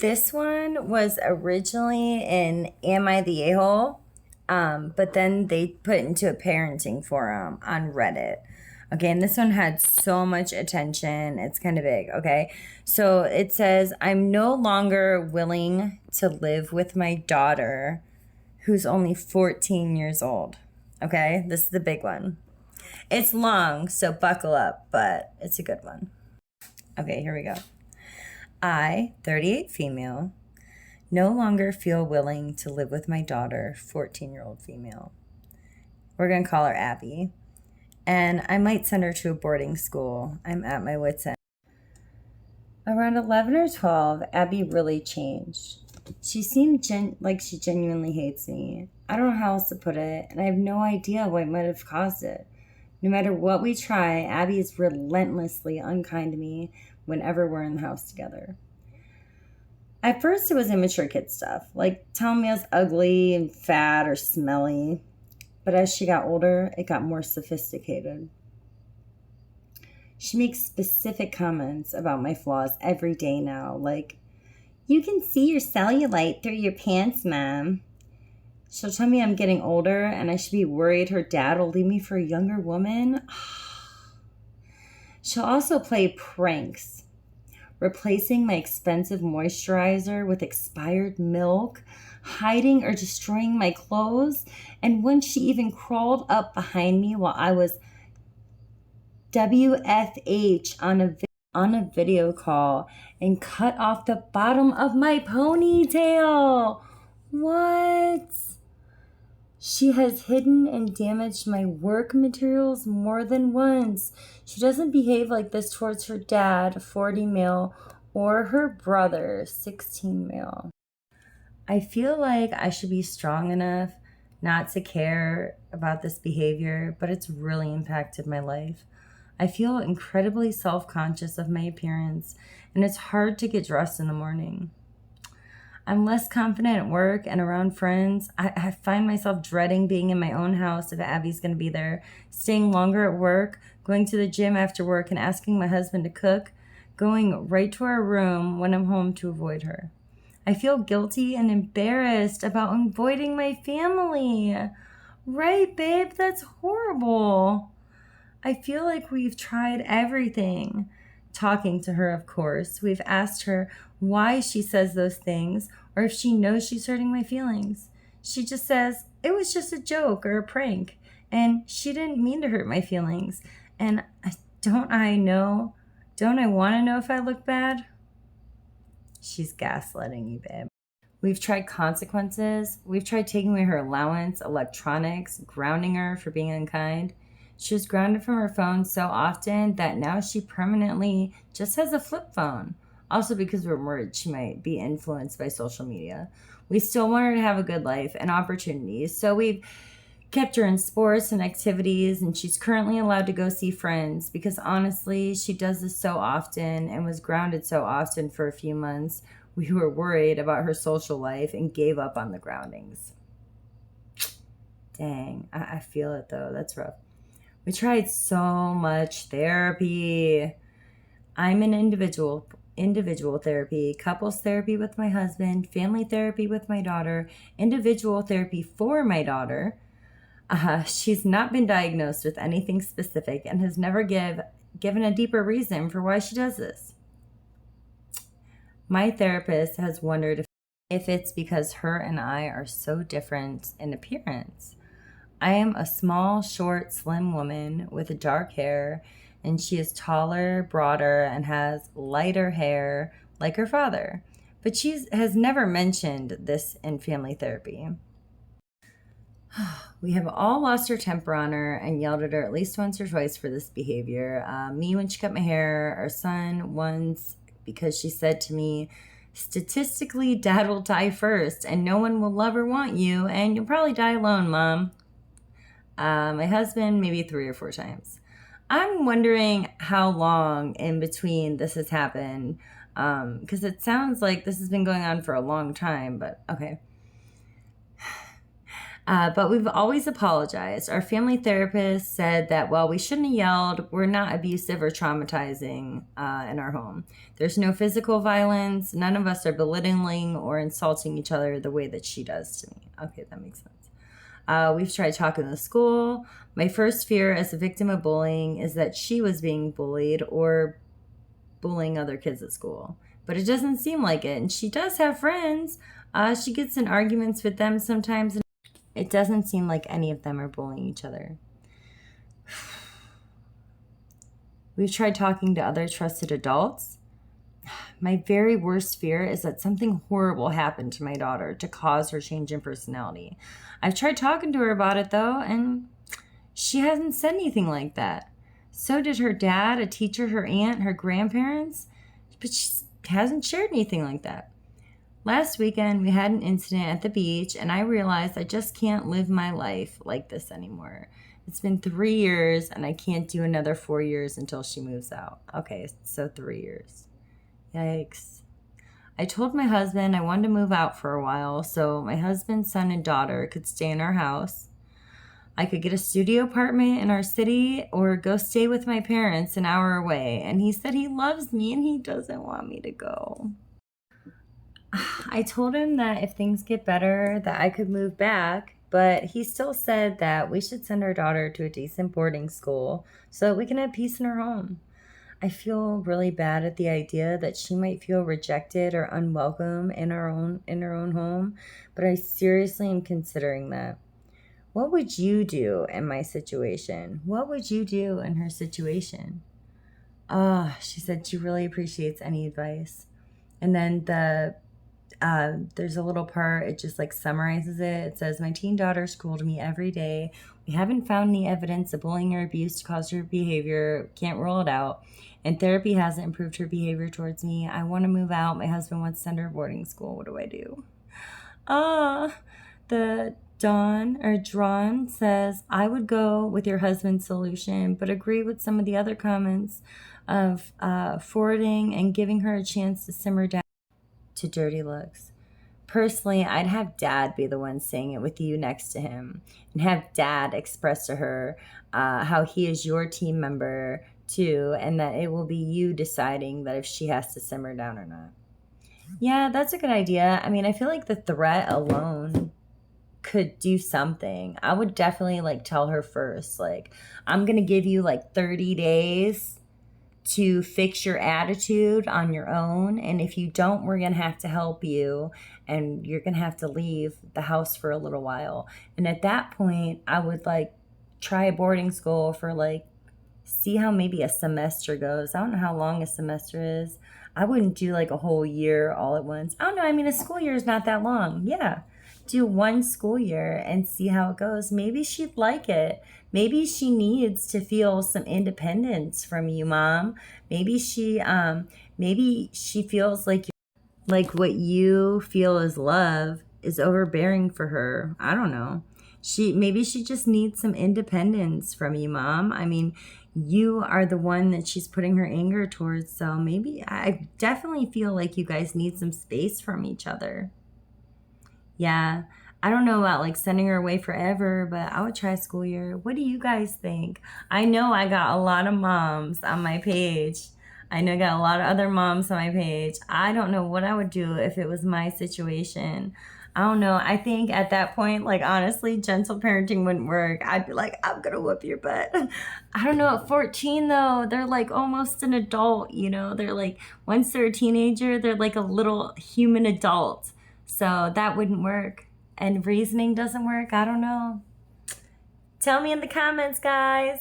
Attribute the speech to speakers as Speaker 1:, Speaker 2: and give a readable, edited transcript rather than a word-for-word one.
Speaker 1: This one was originally in Am I the A-hole? But then they put it into a parenting forum on Reddit. Okay, and this one had so much attention. It's kind of big, okay? So it says, I'm no longer willing to live with my daughter who's only 14 years old. Okay, this is the big one. It's long, so buckle up, but it's a good one. Okay, here we go. I, 38 female, no longer feel willing to live with my daughter, 14-year-old female. We're going to call her Abby. And I might send her to a boarding school. I'm at my wit's end. Around 11 or 12, Abby really changed. She seemed like she genuinely hates me. I don't know how else to put it, and I have no idea what might have caused it. No matter what we try, Abby is relentlessly unkind to me whenever we're in the house together. At first, it was immature kid stuff, like telling me I was ugly and fat or smelly. But as she got older, it got more sophisticated. She makes specific comments about my flaws every day now, like, you can see your cellulite through your pants, Mom. She'll tell me I'm getting older and I should be worried her dad will leave me for a younger woman. She'll also play pranks, replacing my expensive moisturizer with expired milk, hiding or destroying my clothes, and once she even crawled up behind me while I was WFH on a video call and cut off the bottom of my ponytail. What? She has hidden and damaged my work materials more than once. She doesn't behave like this towards her dad, 40 male, or her brother, 16 male. I feel like I should be strong enough not to care about this behavior, but it's really impacted my life. I feel incredibly self-conscious of my appearance, and it's hard to get dressed in the morning. I'm less confident at work and around friends. I find myself dreading being in my own house if Abby's going to be there, staying longer at work, going to the gym after work, and asking my husband to cook, going right to our room when I'm home to avoid her. I feel guilty and embarrassed about avoiding my family. Right, babe? That's horrible. I feel like we've tried everything. Talking to her, of course. We've asked her why she says those things or if she knows she's hurting my feelings. She just says, it was just a joke or a prank, and she didn't mean to hurt my feelings. And don't I want to know if I look bad? She's gaslighting you, babe. We've tried consequences. We've tried taking away her allowance, electronics, grounding her for being unkind. She was grounded from her phone so often that now she permanently just has a flip phone. Also because we're worried she might be influenced by social media. We still want her to have a good life and opportunities, so we've kept her in sports and activities, and she's currently allowed to go see friends because honestly, she does this so often and was grounded so often for a few months. We were worried about her social life and gave up on the groundings. Dang, I feel it though. That's rough. We tried so much therapy. I'm in individual therapy, couples therapy with my husband, family therapy with my daughter, individual therapy for my daughter. She's not been diagnosed with anything specific and has never given a deeper reason for why she does this. My therapist has wondered if it's because her and I are so different in appearance. I am a small, short, slim woman with dark hair, and she is taller, broader, and has lighter hair like her father. But she has never mentioned this in family therapy. We have all lost our temper on her and yelled at her at least once or twice for this behavior. Me when she cut my hair, our son once because she said to me, statistically, Dad will die first and no one will love or want you, and you'll probably die alone, Mom. My husband maybe 3 or 4 times. I'm wondering how long in between this has happened, because it sounds like this has been going on for a long time, but okay. But we've always apologized. Our family therapist said that, well, we shouldn't have yelled. We're not abusive or traumatizing in our home. There's no physical violence. None of us are belittling or insulting each other the way that she does to me. Okay, that makes sense. We've tried talking to the school. My first fear as a victim of bullying is that she was being bullied or bullying other kids at school. But it doesn't seem like it. And she does have friends. She gets in arguments with them sometimes. And it doesn't seem like any of them are bullying each other. We've tried talking to other trusted adults. My very worst fear is that something horrible happened to my daughter to cause her change in personality. I've tried talking to her about it, though, and she hasn't said anything like that. So did her dad, a teacher, her aunt, her grandparents, but she hasn't shared anything like that. Last weekend, we had an incident at the beach, and I realized I just can't live my life like this anymore. It's been 3 years, and I can't do another 4 years until she moves out. Okay, so 3 years. Yikes. I told my husband I wanted to move out for a while so my husband's son and daughter could stay in our house. I could get a studio apartment in our city or go stay with my parents an hour away. And he said he loves me and he doesn't want me to go. I told him that if things get better, that I could move back, but he still said that we should send our daughter to a decent boarding school so that we can have peace in her home. I feel really bad at the idea that she might feel rejected or unwelcome in her own home, but I seriously am considering that. What would you do in my situation? What would you do in her situation? She said she really appreciates any advice. And then there's a little part, it just like summarizes it. It says, my teen daughter is cruel to me every day. We haven't found any evidence of bullying or abuse to cause her behavior. Can't rule it out. And therapy hasn't improved her behavior towards me. I want to move out. My husband wants to send her to boarding school. What do I do? The Drawn says, I would go with your husband's solution, but agree with some of the other comments of forwarding and giving her a chance to simmer down to dirty looks. Personally, I'd have Dad be the one saying it with you next to him and have Dad express to her how he is your team member too, and that it will be you deciding that if she has to simmer down or not. Yeah, that's a good idea. I mean, I feel like the threat alone could do something. I would definitely like tell her first, like, I'm going to give you like 30 days to fix your attitude on your own. And if you don't, we're going to have to help you and you're going to have to leave the house for a little while. And at that point, I would like try a boarding school for like, see how maybe a semester goes. I don't know how long a semester is. I wouldn't do like a whole year all at once. I don't know. I mean, a school year is not that long. Yeah. Do one school year and see how it goes. Maybe she'd like it. Maybe she needs to feel some independence from you, Mom. Maybe she feels like what you feel is love is overbearing for her. I don't know. Maybe she just needs some independence from you, Mom. I mean, you are the one that she's putting her anger towards. So maybe I definitely feel like you guys need some space from each other. Yeah, I don't know about like sending her away forever, but I would try a school year. What do you guys think? I know I got a lot of moms on my page. I know I got a lot of other moms on my page. I don't know what I would do if it was my situation. I don't know. I think at that point, like honestly, gentle parenting wouldn't work. I'd be like, I'm going to whoop your butt. I don't know. At 14 though, they're like almost an adult, you know? They're like, once they're a teenager, they're like a little human adult. So that wouldn't work. And reasoning doesn't work. I don't know. Tell me in the comments, guys.